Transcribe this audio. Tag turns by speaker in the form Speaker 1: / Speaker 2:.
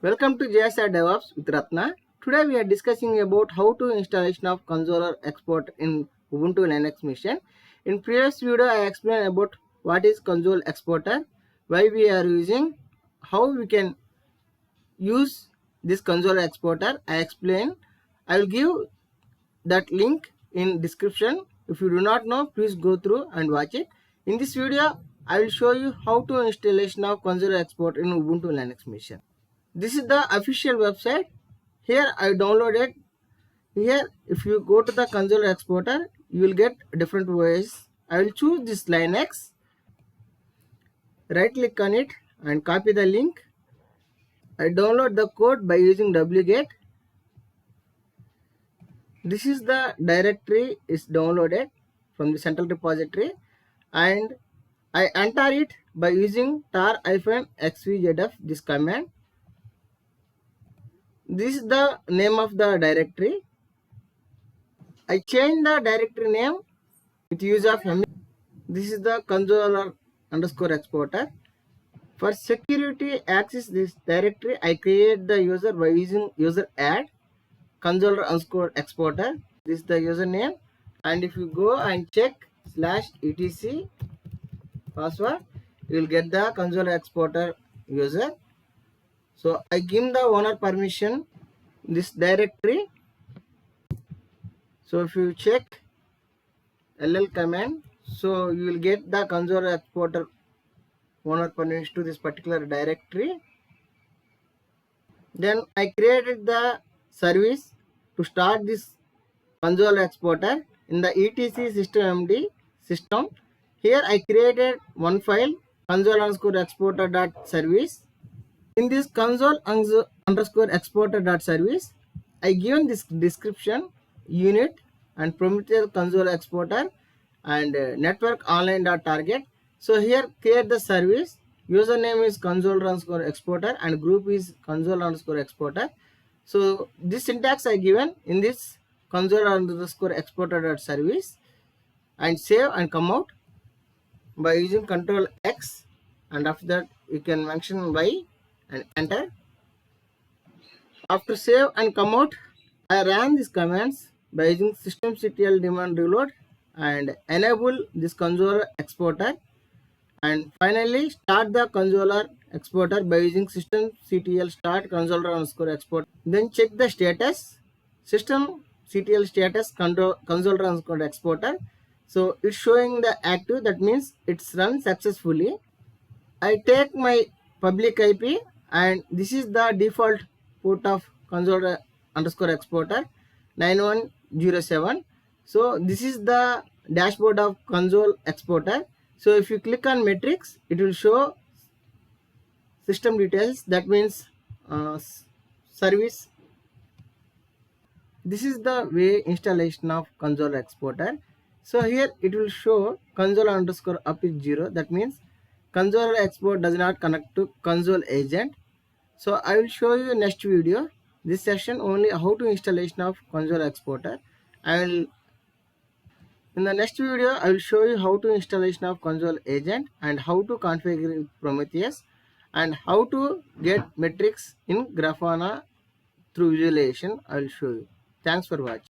Speaker 1: Welcome to JSR DevOps with Ratna. Today we are discussing about how to installation of Consul Exporter in Ubuntu Linux machine. In previous video I explained about what is Consul Exporter, why we are using, how we can use this Consul Exporter. I explain. I will give that link in description. If you do not know, please go through and watch it. In this video I will show you how to installation of Consul Exporter in Ubuntu Linux machine. This is the official website. Here I downloaded. Here if you go to the Consul Exporter, you will get different ways. I will choose this Linux, right click on it and copy the link. I download the code by using wget. This is the directory is downloaded from the central repository, and I enter it by using tar-xvzdf, this command. This is the name of the directory. I change the directory name with use of This is the consular_exporter. For security access this directory, I create the user by using user add consular_exporter. This is the username, and if you go and check /etc password, you will get the consular exporter user. So I give the owner permission this directory. So if you check ll command, so you will get the consular exporter owner permission to this particular directory. Then I created the service to start this Consul Exporter in the etc systemd system. Here I created one file consul_exporter.service. In this consul_exporter.service, I given this description, unit and Prometheus Consul Exporter and network online.target. So here create the service. Username is consul_exporter and group is consul_exporter. So this syntax I given in this consul_exporter.service, and save and come out by using Control X, and after that you can mention Y and enter. After save and come out, I ran these commands by using systemctl demand reload and enable this consular exporter, and finally start the consular exporter by using systemctl start consular_export. Then check the status, systemctl status consular_exporter. So it's showing the active, that means it's run successfully. I take my public IP, and this is the default port of consular_exporter 9107. So this is the dashboard of Consul Exporter. So if you click on metrics, it will show system details, that means service. This is the way installation of Consul Exporter. So here it will show consul_up is 0, that means Consul Export does not connect to Consul agent. So I will show you next video, this session only how to installation of Consul Exporter. In the next video I will show you how to installation of Consul agent and how to configure Prometheus and how to get metrics in Grafana through visualization. I will show you. Thanks for watching.